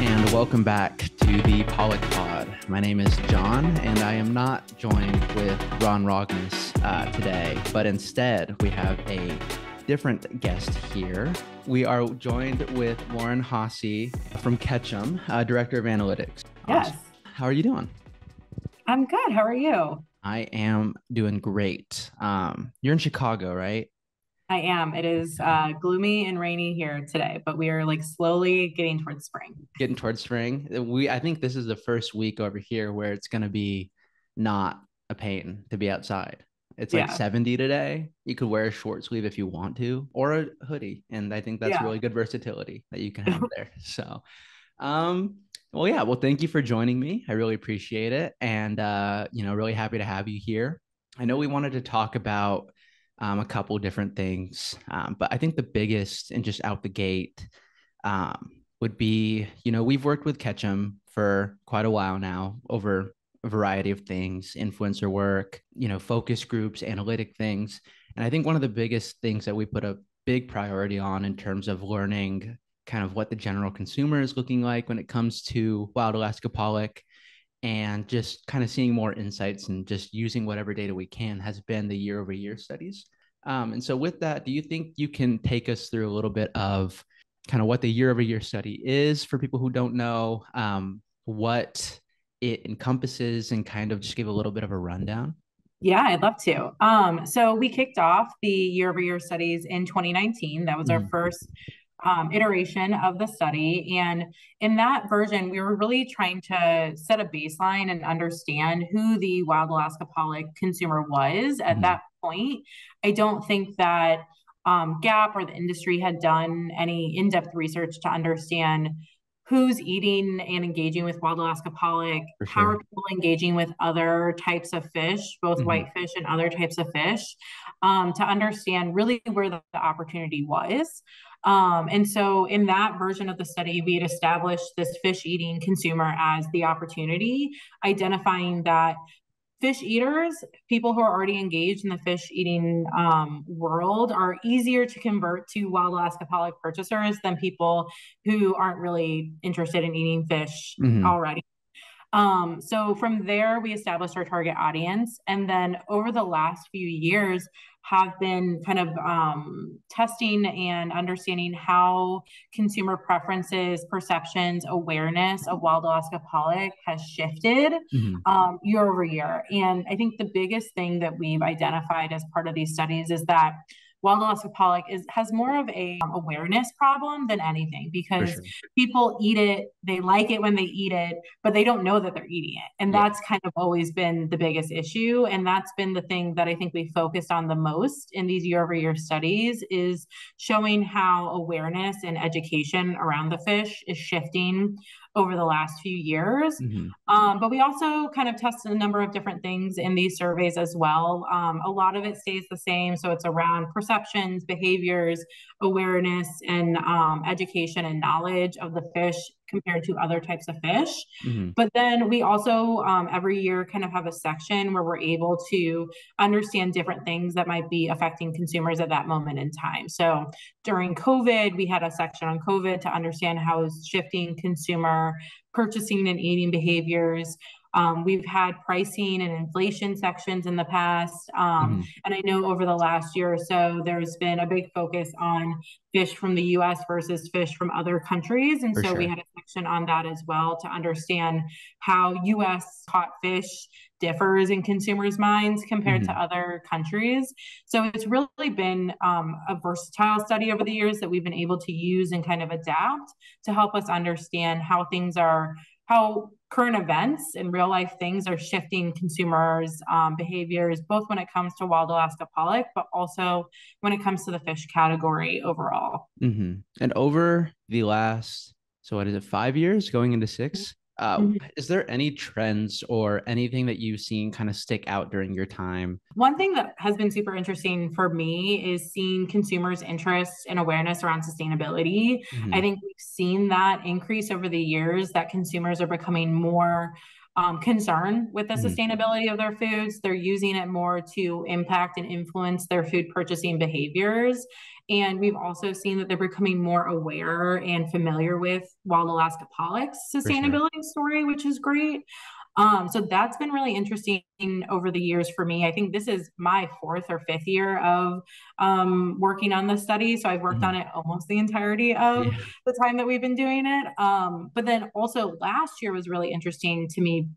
and welcome back to the Pollock Pod. My name is John, and I am not joined with Ron Rogness today, but instead we have a different guest here. We are joined with Lauren Hasse from Ketchum, Director of Analytics. Yes. How are you doing? I'm good. How are you? I am doing great. You're in Chicago, right? I am. It is gloomy and rainy here today, but we are like slowly getting towards spring. Getting towards spring. I think this is the first week over here where it's going to be not a pain to be outside. It's like 70 today. You could wear a short sleeve if you want to, or a hoodie. And I think that's really good versatility that you can have there. So, well, thank you for joining me. I really appreciate it. And, really happy to have you here. I know we wanted to talk about a couple different things, but I think the biggest and just out the gate would be, we've worked with Ketchum for quite a while now over a variety of things, influencer work, focus groups, analytic things. And I think one of the biggest things that we put a big priority on in terms of learning kind of what the general consumer is looking like when it comes to Wild Alaska Pollock, and just kind of seeing more insights and just using whatever data we can has been the year-over-year studies. And so with that, do you think you can take us through a little bit of kind of what the year-over-year study is for people who don't know, what it encompasses, and kind of just give a little bit of a rundown? Yeah, I'd love to. So we kicked off the year-over-year studies in 2019. That was our first iteration of the study. And in that version, we were really trying to set a baseline and understand who the Wild Alaska Pollock consumer was at that point. I don't think that GAPP or the industry had done any in-depth research to understand who's eating and engaging with Wild Alaska Pollock, how are people engaging with other types of fish, both whitefish and other types of fish, to understand really where the opportunity was. And so in that version of the study, we had established this fish eating consumer as the opportunity, identifying that fish eaters, people who are already engaged in the fish eating world, are easier to convert to Wild Alaska Pollock purchasers than people who aren't really interested in eating fish already. So from there, we established our target audience. And then over the last few years, have been kind of testing and understanding how consumer preferences, perceptions, awareness of Wild Alaska Pollock has shifted year over year. And I think the biggest thing that we've identified as part of these studies is that Wild Alaska Pollock has more of a awareness problem than anything, because people eat it, they like it when they eat it, but they don't know that they're eating it. And that's kind of always been the biggest issue. And that's been the thing that I think we focused on the most in these year-over-year studies, is showing how awareness and education around the fish is shifting over the last few years. But we also kind of tested a number of different things in these surveys as well. A lot of it stays the same. So it's around perceptions, behaviors, awareness, and education and knowledge of the fish compared to other types of fish. But then we also every year kind of have a section where we're able to understand different things that might be affecting consumers at that moment in time. So during COVID, we had a section on COVID to understand how it's shifting consumer purchasing and eating behaviors. We've had pricing and inflation sections in the past. And I know over the last year or so, there's been a big focus on fish from the US versus fish from other countries. And so we had a section on that as well to understand how US caught fish differs in consumers' minds compared to other countries. So it's really been a versatile study over the years that we've been able to use and kind of adapt to help us understand how current events and real life things are shifting consumers' behaviors, both when it comes to Wild Alaska Pollock, but also when it comes to the fish category overall. And over the last, so what is it, 5 years going into 6? Is there any trends or anything that you've seen kind of stick out during your time? One thing that has been super interesting for me is seeing consumers' interest and awareness around sustainability. I think we've seen that increase over the years, that consumers are becoming more concern with the Mhm. sustainability of their foods. They're using it more to impact and influence their food purchasing behaviors. And we've also seen that they're becoming more aware and familiar with Wild Alaska Pollock's For sure. sustainability story, which is great. So that's been really interesting over the years for me. I think this is my fourth or fifth year of working on the study. So I've worked on Mhm. it almost the entirety of Yeah. the time that we've been doing it. But then also last year was really interesting to me,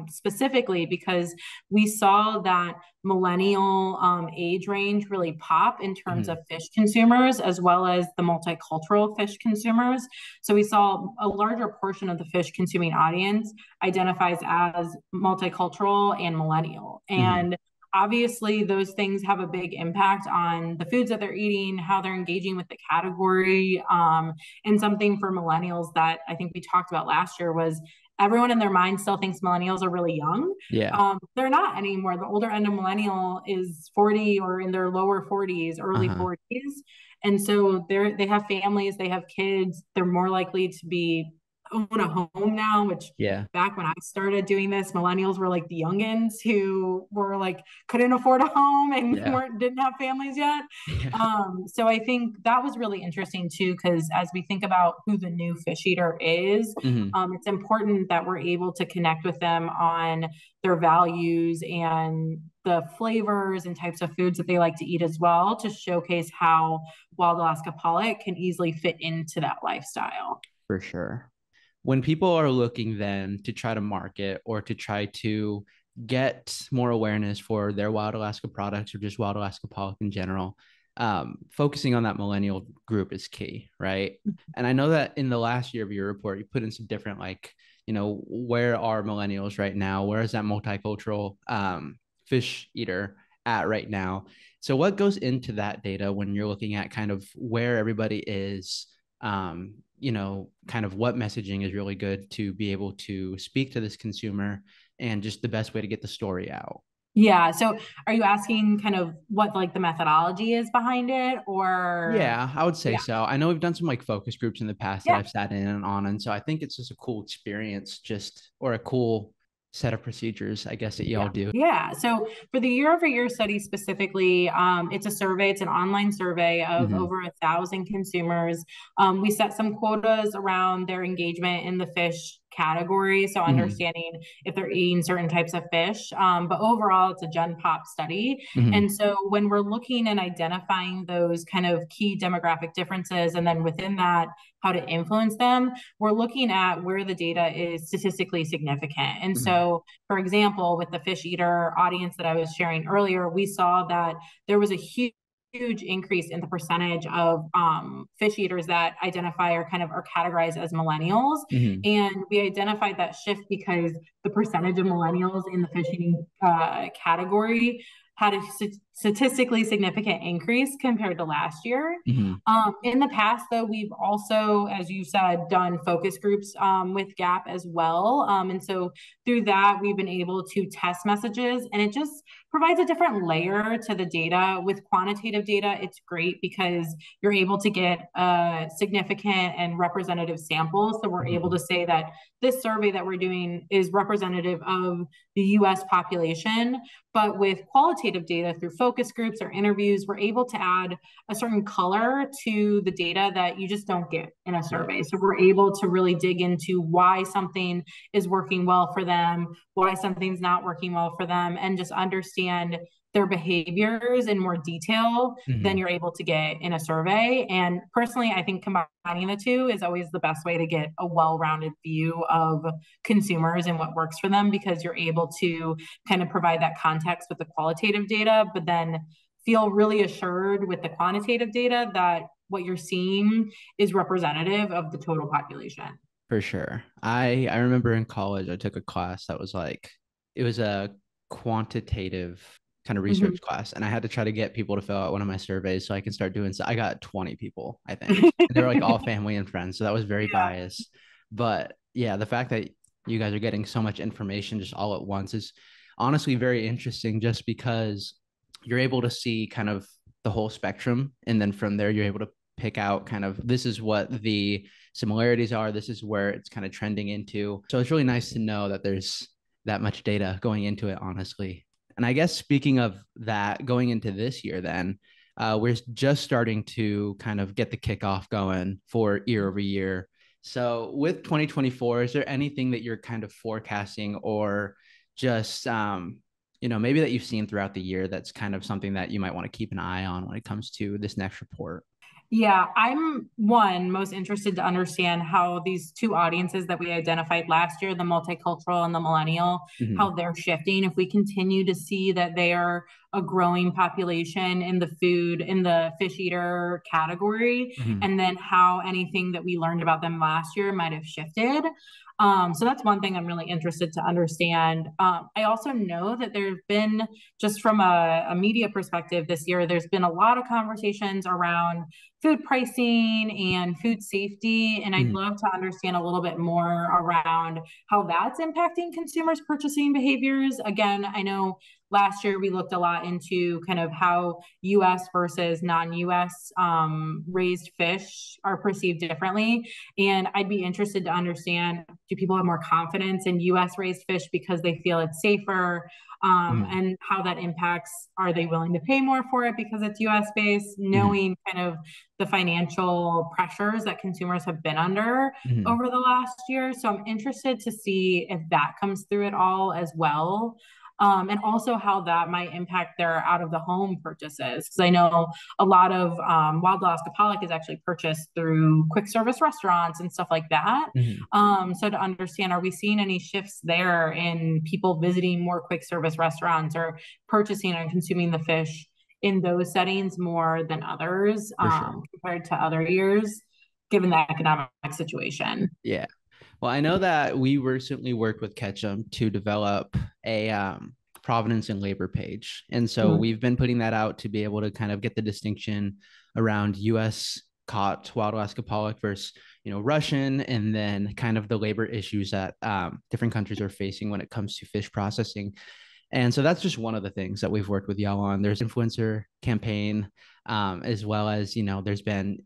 specifically because we saw that millennial age range really pop in terms Mhm. of fish consumers as well as the multicultural fish consumers. So we saw a larger portion of the fish consuming audience identifies as multicultural and millennial. Mhm. And obviously, those things have a big impact on the foods that they're eating, how they're engaging with the category. And something for millennials that I think we talked about last year was everyone in their mind still thinks millennials are really young. Yeah. They're not anymore. The older end of millennial is 40 or in their lower 40s, early Uh-huh. 40s. And so they have families, they have kids, they're more likely to be own a home now, which Yeah. back when I started doing this, millennials were like the youngins who were like couldn't afford a home and Yeah. didn't have families yet. Yeah. So I think that was really interesting too, because as we think about who the new fish eater is, Mhm. it's important that we're able to connect with them on their values and the flavors and types of foods that they like to eat as well to showcase how Wild Alaska Pollock can easily fit into that lifestyle. For sure. When people are looking then to try to market or to try to get more awareness for their Wild Alaska products or just Wild Alaska Pollock in general, focusing on that millennial group is key, right? And I know that in the last year of your report, you put in some different, like, where are millennials right now? Where is that multicultural fish eater at right now? So, what goes into that data when you're looking at kind of where everybody is? Kind of what messaging is really good to be able to speak to this consumer and just the best way to get the story out. Yeah. So are you asking kind of what like the methodology is behind it or Yeah, I would say yeah. so. I know we've done some like focus groups in the past that Yeah. I've sat in and on. And so I think it's just a cool experience, just or a cool set of procedures, I guess, that y'all Yeah. do. Yeah. So for the year over year study specifically, it's a survey, it's an online survey of Mm-hmm. over 1,000 consumers. We set some quotas around their engagement in the fish category. So Mm-hmm. understanding if they're eating certain types of fish. But overall, it's a Gen Pop study. Mm-hmm. And so when we're looking and identifying those kind of key demographic differences, and then within that, how to influence them, we're looking at where the data is statistically significant. And Mm-hmm. so for example, with the fish eater audience that I was sharing earlier, we saw that there was a huge increase in the percentage of fish eaters that identify or kind of are categorized as millennials. Mm-hmm. And we identified that shift because the percentage of millennials in the fish eating category had a statistically significant increase compared to last year. Mm-hmm. In the past, though, we've also, as you said, done focus groups with GAPP as well. And so through that, we've been able to test messages, and it just provides a different layer to the data. With quantitative data, it's great because you're able to get significant and representative samples. So we're able Mm-hmm. to say that this survey that we're doing is representative of the US population. But with qualitative data through focus groups or interviews, we're able to add a certain color to the data that you just don't get in a Yeah. survey. So we're able to really dig into why something is working well for them, why something's not working well for them, and just understand their behaviors in more detail than Mm-hmm. you're able to get in a survey. And personally, I think combining the two is always the best way to get a well-rounded view of consumers and what works for them, because you're able to kind of provide that context with the qualitative data, but then feel really assured with the quantitative data that what you're seeing is representative of the total population. For sure. I remember in college I took a class that was like it was a quantitative kind of Mm-hmm. research class, and I had to try to get people to fill out one of my surveys so I can start doing so. I got 20 people, I think. And they were like all family and friends, so that was very Yeah. biased. But yeah, the fact that you guys are getting so much information just all at once is honestly very interesting just because you're able to see kind of the whole spectrum, and then from there you're able to pick out kind of this is what the similarities are, this is where it's kind of trending into. So it's really nice to know that there's that much data going into it, honestly. And I guess speaking of that, going into this year, then we're just starting to kind of get the kickoff going for year over year. So with 2024, is there anything that you're kind of forecasting or just maybe that you've seen throughout the year that's kind of something that you might want to keep an eye on when it comes to this next report? Yeah, I'm most interested to understand how these two audiences that we identified last year, the multicultural and the millennial, how they're shifting. If we continue to see that they are a growing population in the fish eater category, and then how anything that we learned about them last year might have shifted. So that's one thing I'm really interested to understand. I also know that there's been, just from a media perspective this year, there's been a lot of conversations around food pricing and food safety. And I'd love to understand a little bit more around how that's impacting consumers' purchasing behaviors. Again, I know last year we looked a lot into kind of how US versus non-US raised fish are perceived differently. And I'd be interested to understand, do people have more confidence in US raised fish because they feel it's safer? And how that impacts, are they willing to pay more for it because it's US based, knowing kind of the financial pressures that consumers have been under over the last year. So I'm interested to see if that comes through at all as well. And also how that might impact their out of the home purchases. Because I know a lot of Wild Alaska Pollock is actually purchased through quick service restaurants and stuff like that. So to understand, are we seeing any shifts there in people visiting more quick service restaurants or purchasing and consuming the fish in those settings more than others compared to other years, given the economic situation? Yeah. Well, I know that we recently worked with Ketchum to develop a provenance and labor page. And so we've been putting that out to be able to kind of get the distinction around US caught wild Alaska pollock versus, Russian, and then kind of the labor issues that different countries are facing when it comes to fish processing. And so that's just one of the things that we've worked with y'all on. There's influencer campaign, as well as, there's been,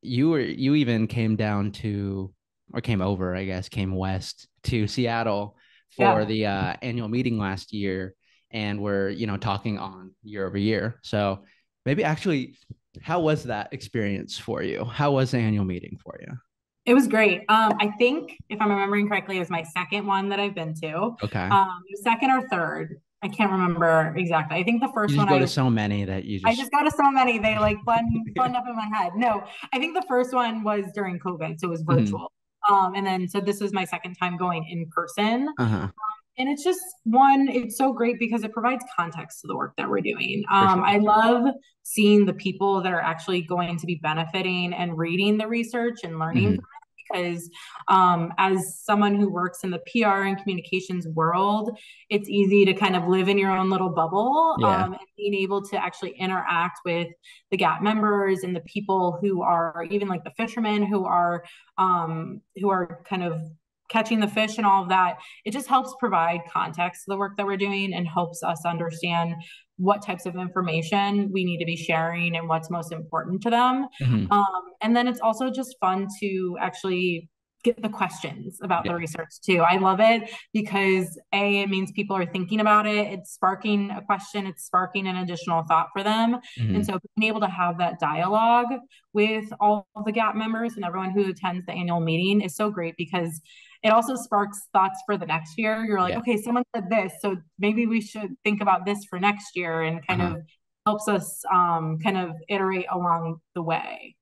you even came down to, or came over, I guess, came west to Seattle for the annual meeting last year. And we're, talking on year over year. So maybe actually, how was that experience for you? How was the annual meeting for you? It was great. I think if I'm remembering correctly, it was my second one that I've been to. Okay. Second or third. I can't remember exactly. I think the first you just one go to so many that I just go to so many, they like blend up in my head. No, I think the first one was during COVID, so it was virtual. And then so this is my second time going in person. And it's just it's so great because it provides context to the work that we're doing. I love seeing the people that are actually going to be benefiting and reading the research and learning from it. Because as someone who works in the PR and communications world, it's easy to kind of live in your own little bubble. And being able to actually interact with the GAPP members and the people who are even like the fishermen who are kind of catching the fish and all of that, it just helps provide context to the work that we're doing and helps us understand what types of information we need to be sharing and what's most important to them. And then it's also just fun to actually get the questions about the research too. I love it because it means people are thinking about it. It's sparking a question. It's sparking an additional thought for them. And so being able to have that dialogue with all of the GAPP members and everyone who attends the annual meeting is so great because it also sparks thoughts for the next year. You're like, okay, someone said this, so maybe we should think about this for next year, and kind of helps us kind of iterate along the way.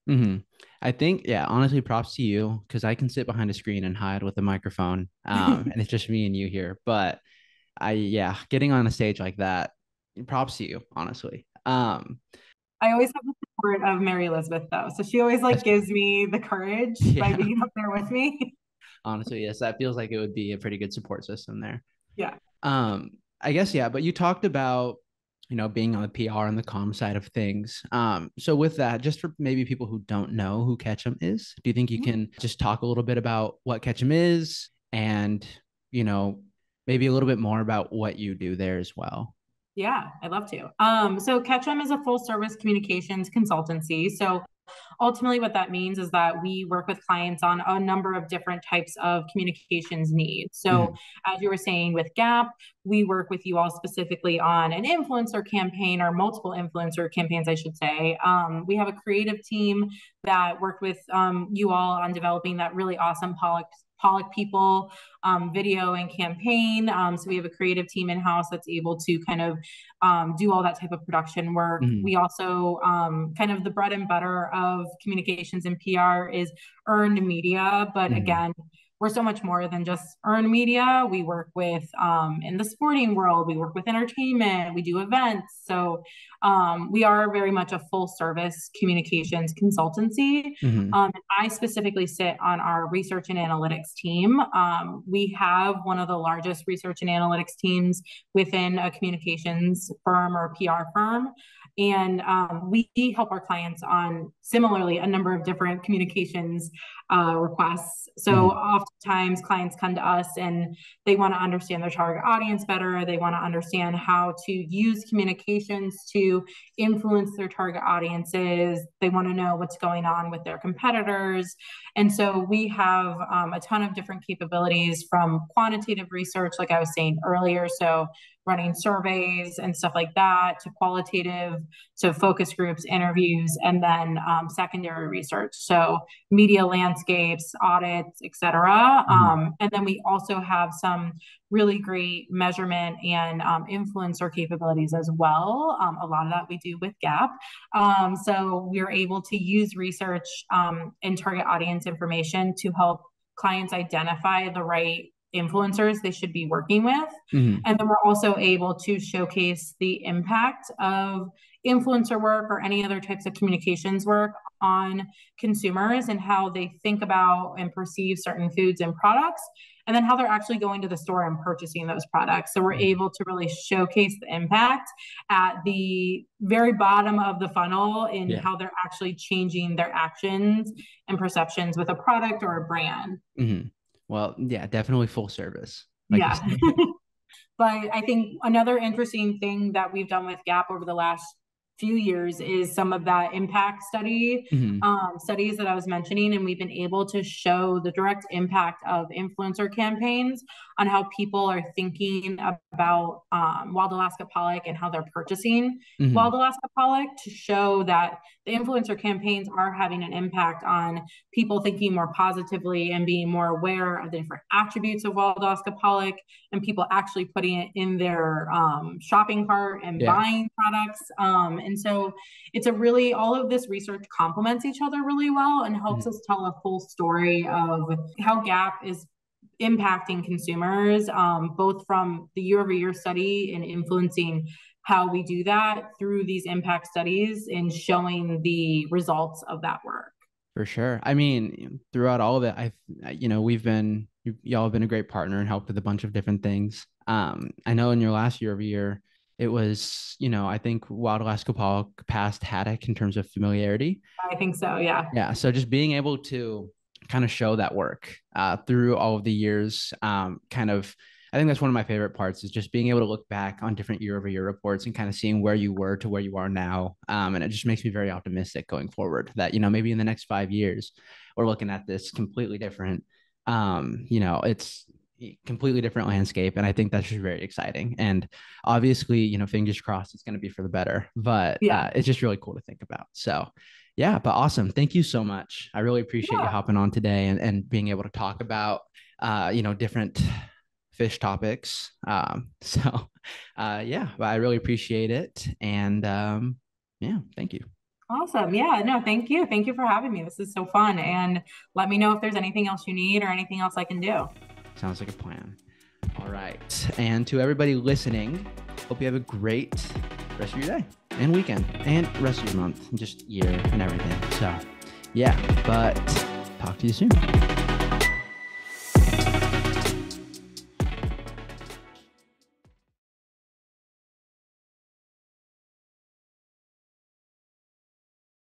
I think, honestly, props to you, because I can sit behind a screen and hide with a microphone, and it's just me and you here. But getting on a stage like that, props to you, honestly. I always have the support of Mary Elizabeth, though, so she always gives me the courage by being up there with me. Honestly, yes, that feels like it would be a pretty good support system there. Yeah. I guess, but you talked about, being on the PR and the comm side of things. So with that, just for maybe people who don't know who Ketchum is, do you think you can just talk a little bit about what Ketchum is and, maybe a little bit more about what you do there as well? Yeah, I'd love to. So Ketchum is a full service communications consultancy. So ultimately what that means is that we work with clients on a number of different types of communications needs. So as you were saying with GAPP, we work with you all specifically on an influencer campaign, or multiple influencer campaigns, I should say. We have a creative team that worked with you all on developing that really awesome Pollock people video and campaign. So we have a creative team in-house that's able to kind of do all that type of production work. We also kind of the bread and butter of communications and PR is earned media. But again, we're so much more than just earned media. We work with in the sporting world, we work with entertainment, we do events. So we are very much a full service communications consultancy. And I specifically sit on our research and analytics team. We have one of the largest research and analytics teams within a communications firm or PR firm. And we help our clients on similarly a number of different communications requests. So oftentimes clients come to us and they want to understand their target audience better. They want to understand how to use communications to influence their target audiences. They want to know what's going on with their competitors. And so we have a ton of different capabilities, from quantitative research, like I was saying earlier, so running surveys and stuff like that, to qualitative, so focus groups, interviews, and then secondary research, so media landscapes, audits, etc. And then we also have some really great measurement and influencer capabilities as well. A lot of that we do with GAPP. So we're able to use research and target audience information to help clients identify the right influencers they should be working with. And then we're also able to showcase the impact of influencer work or any other types of communications work on consumers, and how they think about and perceive certain foods and products, and then how they're actually going to the store and purchasing those products. So we're able to really showcase the impact at the very bottom of the funnel in how they're actually changing their actions and perceptions with a product or a brand. Well, yeah, definitely full service. Like but I think another interesting thing that we've done with GAPP over the last few years is some of that impact studies that I was mentioning. And we've been able to show the direct impact of influencer campaigns on how people are thinking about Wild Alaska Pollock and how they're purchasing Wild Alaska Pollock, to show that the influencer campaigns are having an impact on people thinking more positively and being more aware of the different attributes of Wild Alaska Pollock, and people actually putting it in their shopping cart and buying products. And so it's a really, all of this research complements each other really well and helps us tell a full story of how GAPP is impacting consumers, both from the year-over-year study and influencing how we do that through these impact studies and showing the results of that work. For sure. I mean, throughout all of it, y'all have been a great partner and helped with a bunch of different things. I know in your last year-over-year, it was, I think Wild Alaska Pollock passed Haddock in terms of familiarity. I think so, yeah. Yeah. So just being able to kind of show that work through all of the years, I think that's one of my favorite parts, is just being able to look back on different year-over-year reports and kind of seeing where you were to where you are now. And it just makes me very optimistic going forward that, maybe in the next 5 years, we're looking at this completely different, it's completely different landscape. And I think that's just very exciting. And obviously, fingers crossed it's going to be for the better, but it's just really cool to think about. So yeah, but awesome. Thank you so much. I really appreciate you hopping on today and being able to talk about, different fish topics. But I really appreciate it. And thank you. Awesome. Yeah, no, thank you. Thank you for having me. This is so fun. And let me know if there's anything else you need or anything else I can do. Sounds like a plan. All right. And to everybody listening, hope you have a great rest of your day and weekend and rest of your month and just year and everything. So yeah, but talk to you soon.